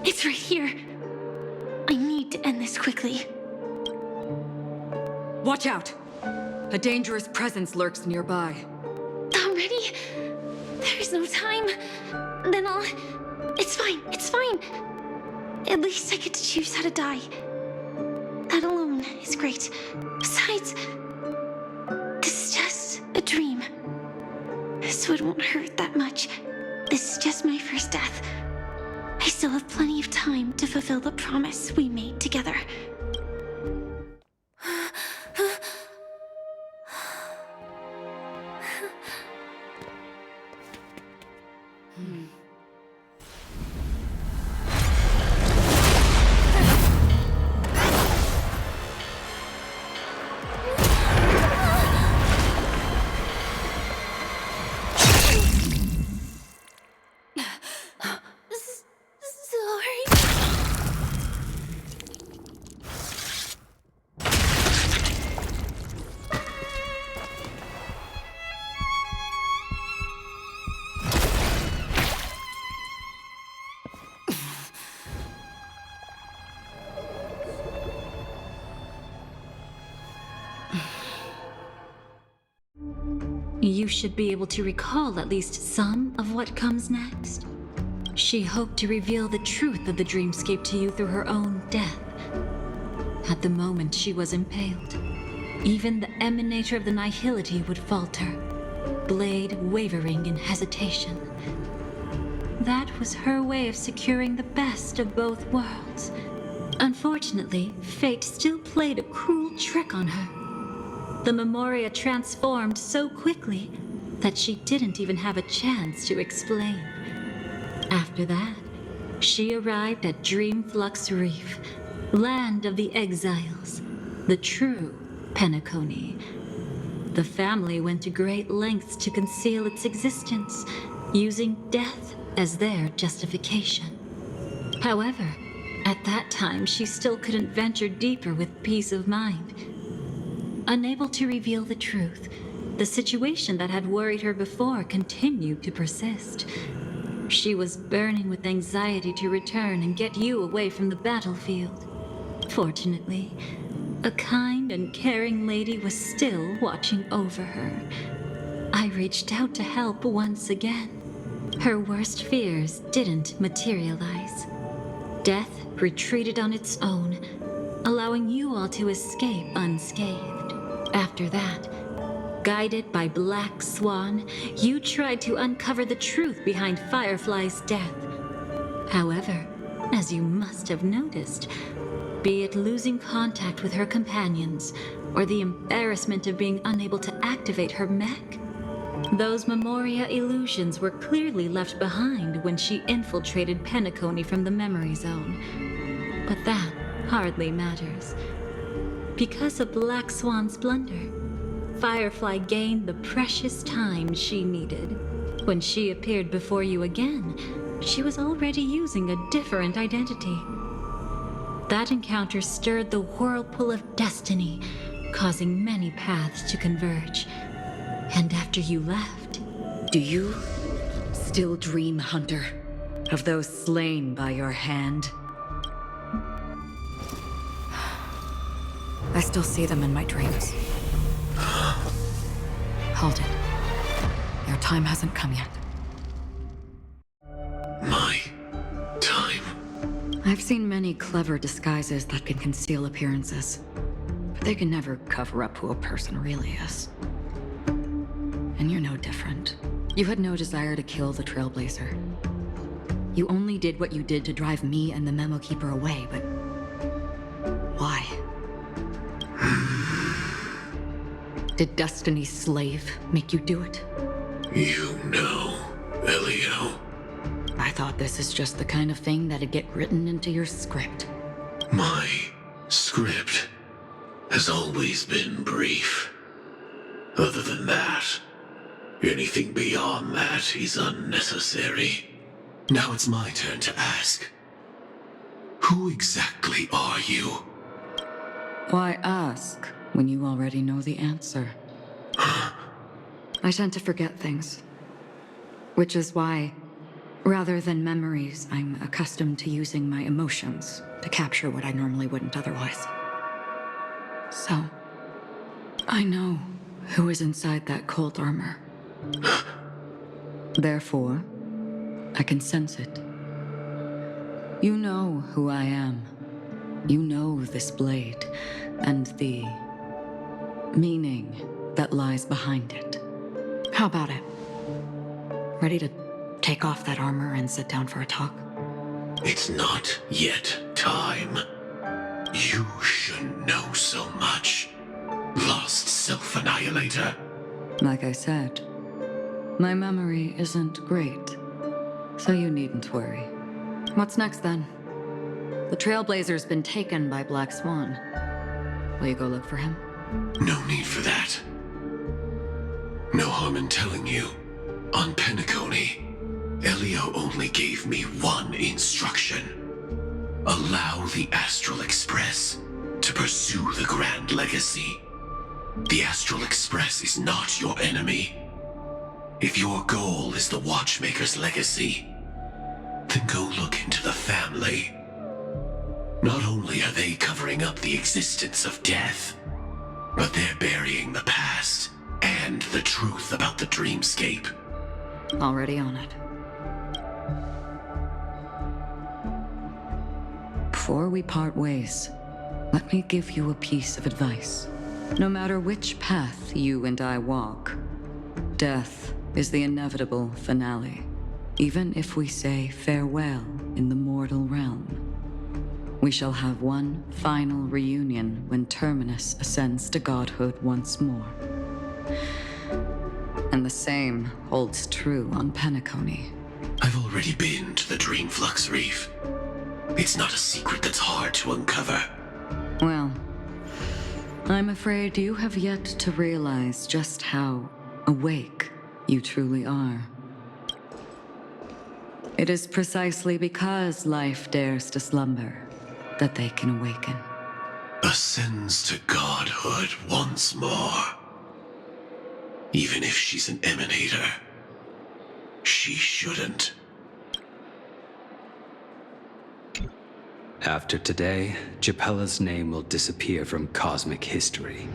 It's right here. I need to end this quickly. Watch out! A dangerous presence lurks nearby. Already? There's no time. Then I'll... It's fine, it's fine. At least I get to choose how to die. That alone is great. Besides, this is just a dream. So it won't hurt that much. This is just my first death. I still have plenty of time to fulfill the promise we made together. You should be able to recall at least some of what comes next. She hoped to reveal the truth of the dreamscape to you through her own death. At the moment she was impaled, even the emanator of the nihility would falter, blade wavering in hesitation. That was her way of securing the best of both worlds. Unfortunately, fate still played a cruel trick on her. The Memoria transformed so quickly that she didn't even have a chance to explain. After that, she arrived at Dreamflux Reef, land of the exiles, the true Penacony. The family went to great lengths to conceal its existence, using death as their justification. However, at that time she still couldn't venture deeper with peace of mind. Unable to reveal the truth, the situation that had worried her before continued to persist. She was burning with anxiety to return and get you away from the battlefield. Fortunately, a kind and caring lady was still watching over her. I reached out to help once again. Her worst fears didn't materialize. Death retreated on its own, allowing you all to escape unscathed. After that, guided by Black Swan, you tried to uncover the truth behind Firefly's death. However, as you must have noticed, be it losing contact with her companions, or the embarrassment of being unable to activate her mech, those Memoria illusions were clearly left behind when she infiltrated Penacony from the memory zone. But that hardly matters. Because of Black Swan's blunder, Firefly gained the precious time she needed. When she appeared before you again, she was already using a different identity. That encounter stirred the whirlpool of destiny, causing many paths to converge. And after you left... Do you still dream, Hunter, of those slain by your hand? I still see them in my dreams. Hold it. Your time hasn't come yet. My time? I've seen many clever disguises that can conceal appearances, but they can never cover up who a person really is. And you're no different. You had no desire to kill the Trailblazer. You only did what you did to drive me and the Memo Keeper away, but why? Did Destiny's slave make you do it? You know, Elio. I thought this is just the kind of thing that'd get written into your script. My script has always been brief. Other than that, anything beyond that is unnecessary. Now it's my turn to ask. Who exactly are you? Why ask when you already know the answer? I tend to forget things. Which is why Rather than memories, I'm accustomed to using my emotions to capture what I normally wouldn't otherwise. So, I know who is inside that cold armor. Therefore, I can sense it. You know who I am. You know this blade, and the meaning that lies behind it. How about it? Ready to take off that armor and sit down for a talk? It's not yet time. You shouldn't know so much. Lost self-annihilator. Like I said, my memory isn't great, so you needn't worry. What's next then? The Trailblazer's been taken by Black Swan. Will you go look for him? No need for that. No harm in telling you. On Penacony, Elio only gave me one instruction. Allow the Astral Express to pursue the Grand Legacy. The Astral Express is not your enemy. If your goal is the Watchmaker's legacy, then go look into the family. Not only are they covering up the existence of death, but they're burying the past and the truth about the dreamscape. Already on it. Before we part ways, let me give you a piece of advice. No matter which path you and I walk, death is the inevitable finale. Even if we say farewell in the mortal realm, we shall have one final reunion when Terminus ascends to godhood once more. And the same holds true on Penacony. I've already been to the Dreamflux Reef. It's not a secret that's hard to uncover. Well, I'm afraid you have yet to realize just how awake you truly are. It is precisely because life dares to slumber that they can awaken. Ascends to godhood once more. Even if she's an emanator, she shouldn't. After today, Japella's name will disappear from cosmic history,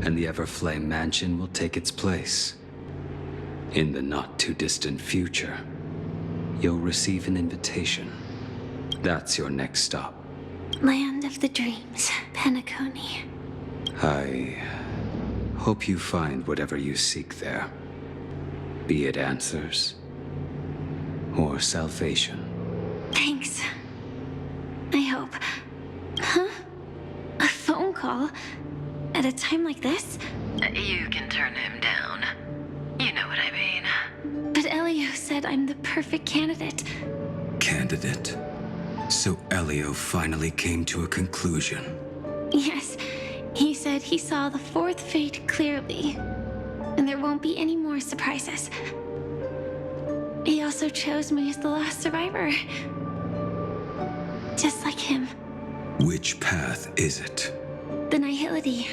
and the Everflame Mansion will take its place. In the not-too-distant future, you'll receive an invitation. That's your next stop. Land of the Dreams, Penacony. I hope you find whatever you seek there. Be it answers or salvation. Thanks. I hope. Huh? A phone call? At a time like this? You can turn him down. You know what I mean. But Elio said I'm the perfect candidate. Candidate? So Elio finally came to a conclusion. Yes, he said he saw the fourth fate clearly, and there won't be any more surprises. He also chose me as the last survivor. Just like him. Which path is it? The Nihility.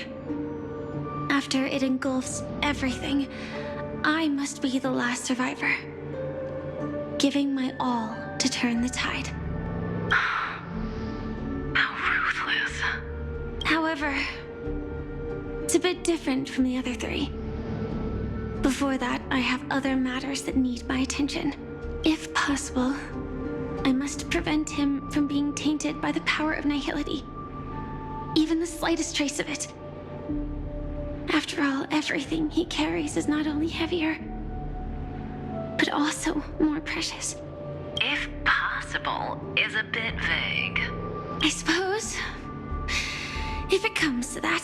After it engulfs everything, I must be the last survivor. Giving my all to turn the tide. How ruthless. However, it's a bit different from the other three. Before that, I have other matters that need my attention. If possible, I must prevent him from being tainted by the power of Nihility. Even the slightest trace of it. After all, everything he carries is not only heavier, but also more precious. If possible is a bit vague. I suppose. If it comes to that.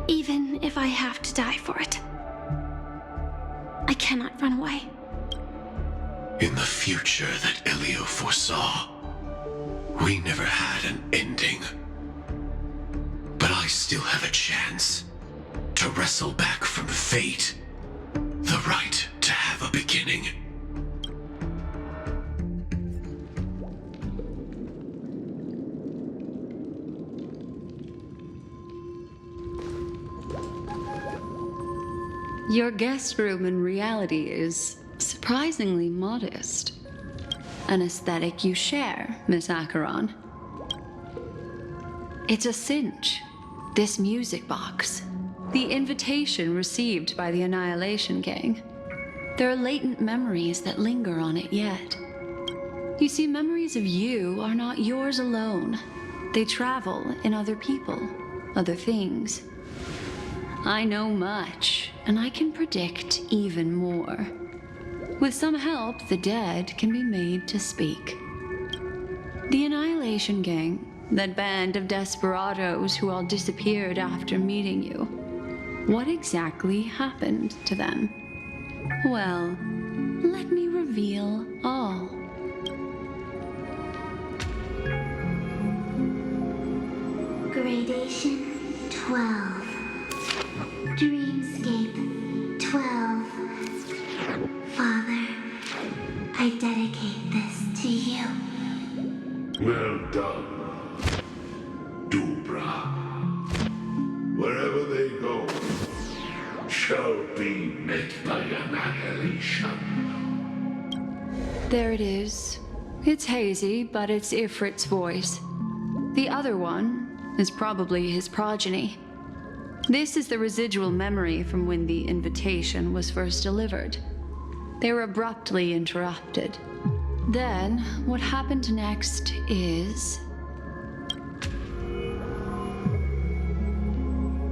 Even if I have to die for it. I cannot run away. In the future that Elio foresaw, we never had an ending. But I still have a chance to wrestle back from fate the right to have a beginning. Your guest room in reality is surprisingly modest. an aesthetic you share, Miss Acheron. It's a cinch. This music box. The invitation received by the Annihilation Gang. There are latent memories that linger on it yet. You see, memories of you are not yours alone. They travel in other people, other things. I know much, and I can predict even more. With some help, the dead can be made to speak. The Annihilation Gang, that band of desperados who all disappeared after meeting you. What exactly happened to them? Well, let me reveal all. Gradation 12. Dreamscape 12. Father, I dedicate this to you. Well done, Dubra. Wherever they go, shall be met by annihilation. There it is. It's hazy, but it's Ifrit's voice. The other one is probably his progeny. This is the residual memory from when the invitation was first delivered. They were abruptly interrupted. Then, what happened next is...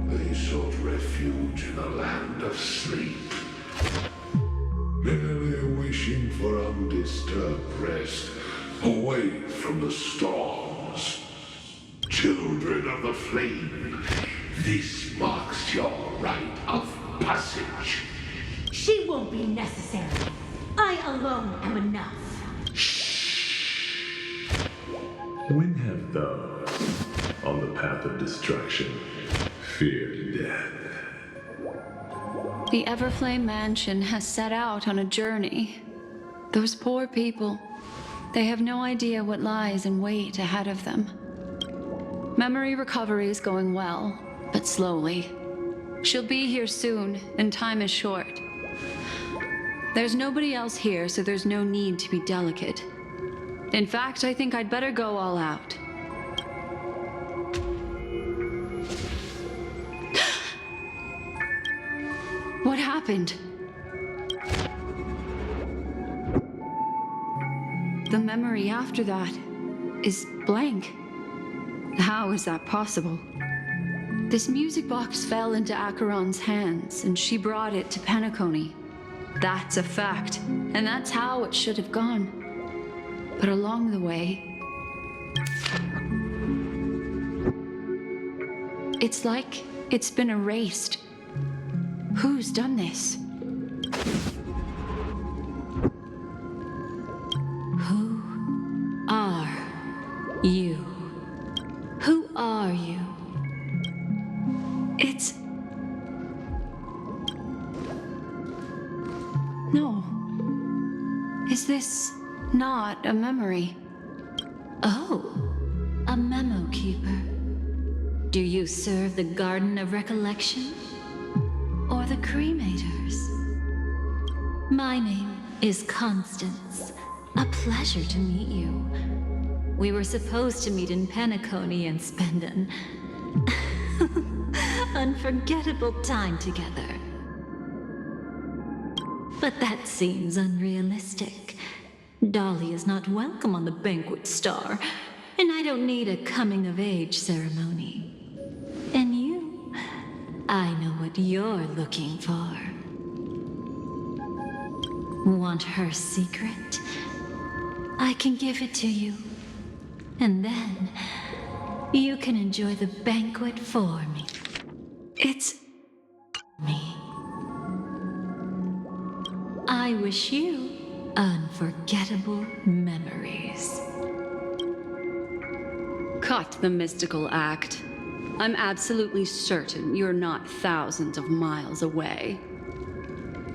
They sought refuge in a land of sleep, merely wishing for undisturbed rest, away from the storms. Children of the flame, this marks your rite of passage. She won't be necessary. I alone am enough. When have those on the path of destruction feared death? The Everflame Mansion has set out on a journey. Those poor people, they have no idea what lies in wait ahead of them. Memory recovery is going well, but slowly. She'll be here soon, and time is short. There's nobody else here, so there's no need to be delicate. In fact, I think I'd better go all out. What happened? The memory after that is blank. How is that possible? This music box fell into Acheron's hands, and she brought it to Penacony. That's a fact, and that's how it should have gone. But along the way, it's like it's been erased. Who's done this? Who are you? Who are you? It's... No. Is this not a memory? Oh, a memo keeper. Do you serve the Garden of Recollection? Or the Cremators? My name is Constance. A pleasure to meet you. We were supposed to meet in Penacony and spend an unforgettable time together. But that seems unrealistic. Dolly is not welcome on the Banquet Star, and I don't need a coming-of-age ceremony. And you, I know what you're looking for. Want her secret? I can give it to you. And then, you can enjoy the banquet for me. It's... Me. I wish you unforgettable memories. Cut the mystical act. I'm absolutely certain you're not thousands of miles away.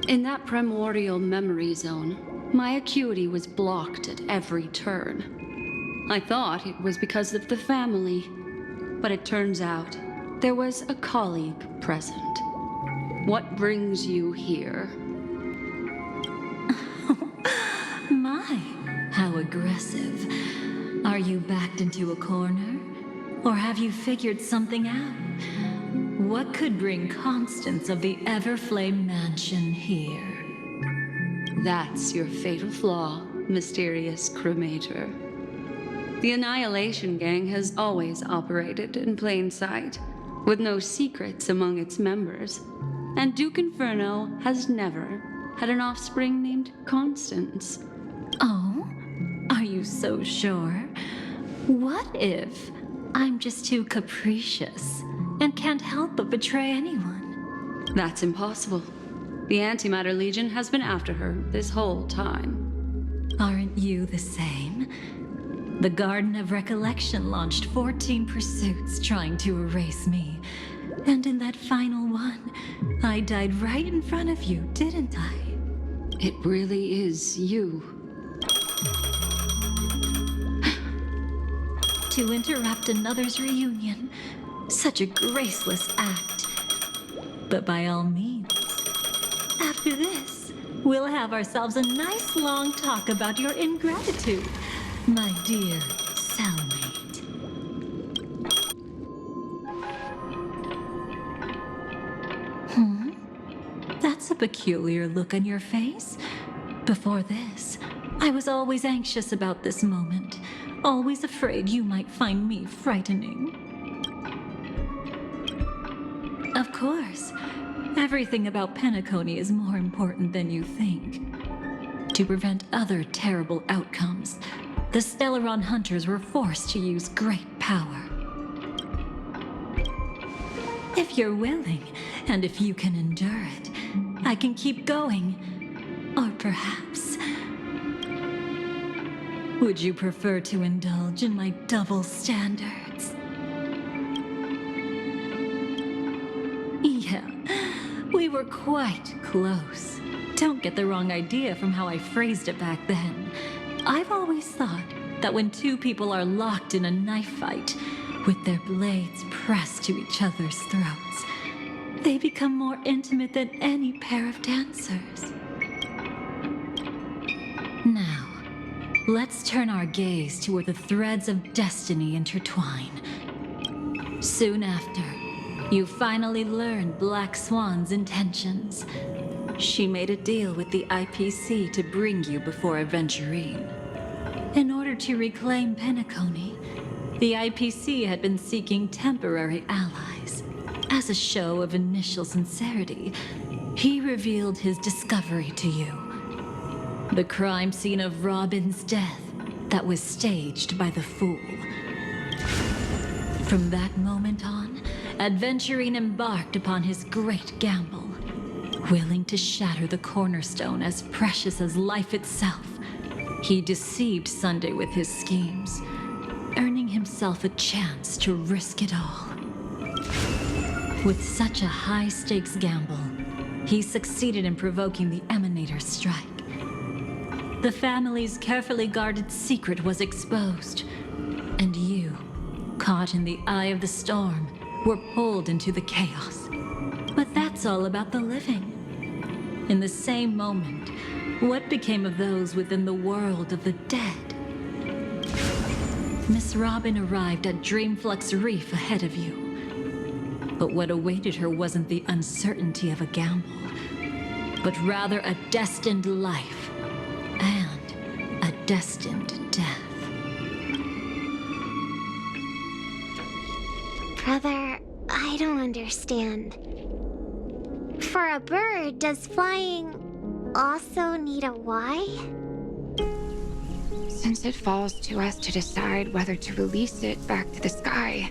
In that primordial memory zone, my acuity was blocked at every turn. I thought it was because of the family, but it turns out there was a colleague present. What brings you here? My, how aggressive. Are you backed into a corner? Or have you figured something out? What could bring Constance of the Everflame Mansion here? That's your fatal flaw, mysterious cremator. The Annihilation Gang has always operated in plain sight, with no secrets among its members. And Duke Inferno has never had an offspring named Constance. Oh? Are you so sure? What if I'm just too capricious and can't help but betray anyone? That's impossible. The Antimatter Legion has been after her this whole time. Aren't you the same? The Garden of Recollection launched 14 pursuits trying to erase me. And in that final one, I died right in front of you, didn't I? It really is you. To interrupt another's reunion, such a graceless act. But by all means, after this, we'll have ourselves a nice long talk about your ingratitude, my dear cellmate. That's a peculiar look on your face. Before this, I was always anxious about this moment, always afraid you might find me frightening. Of course, everything about Penacony is more important than you think. To prevent other terrible outcomes, the Stellaron hunters were forced to use great power. If you're willing, and if you can endure it, I can keep going. Or perhaps... would you prefer to indulge in my double standards? Yeah, we were quite close. Don't get the wrong idea from how I phrased it back then. I've always thought that when two people are locked in a knife fight, with their blades pressed to each other's throats, they become more intimate than any pair of dancers. Now, let's turn our gaze to where the threads of destiny intertwine. Soon after, you finally learned Black Swan's intentions. She made a deal with the IPC to bring you before Aventurine. In order to reclaim Penacony, the IPC had been seeking temporary allies. As a show of initial sincerity, he revealed his discovery to you. The crime scene of Robin's death that was staged by the Fool. From that moment on, Aventurine embarked upon his great gamble. Willing to shatter the cornerstone as precious as life itself, he deceived Sunday with his schemes, earning himself a chance to risk it all. With such a high-stakes gamble, he succeeded in provoking the Emanator strike. The family's carefully guarded secret was exposed, and you, caught in the eye of the storm, were pulled into the chaos. But that's all about the living. In the same moment, what became of those within the world of the dead? Miss Robin arrived at Dreamflux Reef ahead of you. But what awaited her wasn't the uncertainty of a gamble, but rather a destined life and a destined death. Brother, I don't understand. For a bird, does flying also need a why? Since it falls to us to decide whether to release it back to the sky,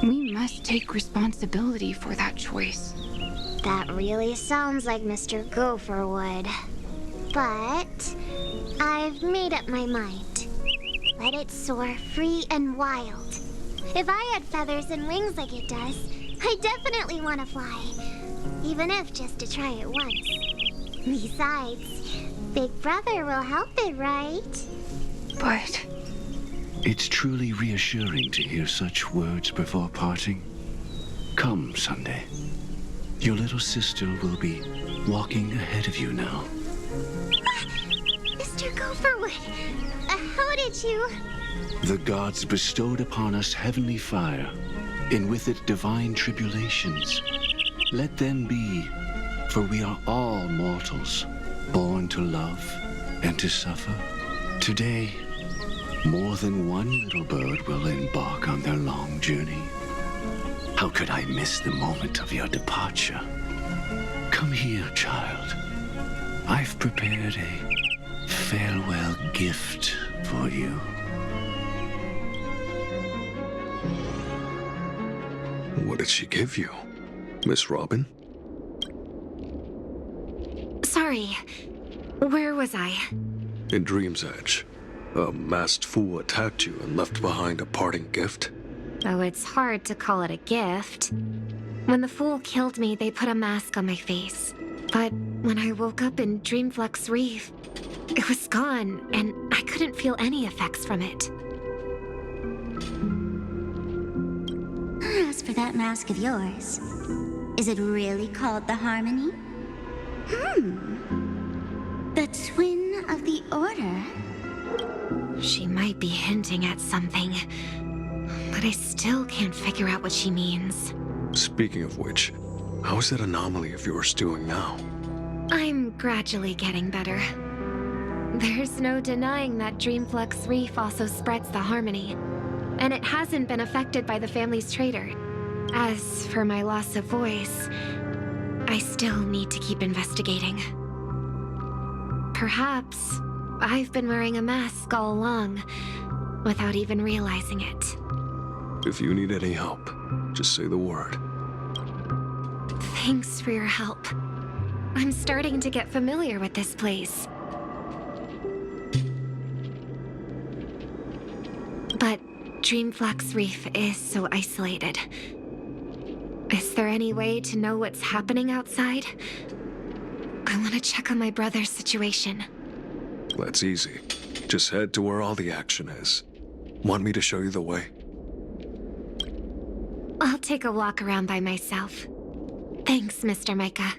we must take responsibility for that choice. That really sounds like Mr. Gopher would. But I've made up my mind. Let it soar free and wild. If I had feathers and wings like it does, I definitely want to fly. Even if just to try it once. Besides, Big Brother will help it, right? But it's truly reassuring to hear such words before parting. Come, Sunday. Your little sister will be walking ahead of you now. Mr. Gopher! Silverwood, how did you... The gods bestowed upon us heavenly fire, and with it divine tribulations. Let them be, for we are all mortals, born to love and to suffer. Today, more than one little bird will embark on their long journey. How could I miss the moment of your departure? Come here, child. I've prepared a farewell gift for you. What did she give you, Miss Robin? Sorry, where was I? In Dream's Edge, a masked fool attacked you and left behind a parting gift. Oh, it's hard to call it a gift. When the fool killed me, they put a mask on my face. But when I woke up in Dreamflux Reef, it was gone, and I couldn't feel any effects from it. As for that mask of yours, is it really called the Harmony? The Twin of the Order? She might be hinting at something, but I still can't figure out what she means. Speaking of which, how is that anomaly of yours doing now? I'm gradually getting better. There's no denying that Dreamflux Reef also spreads the Harmony, and it hasn't been affected by the family's traitor. As for my loss of voice, I still need to keep investigating. Perhaps I've been wearing a mask all along, without even realizing it. If you need any help, just say the word. Thanks for your help. I'm starting to get familiar with this place. But Dreamflux Reef is so isolated. Is there any way to know what's happening outside? I want to check on my brother's situation. That's easy. Just head to where all the action is. Want me to show you the way? I'll take a walk around by myself. Thanks, Mr. Micah.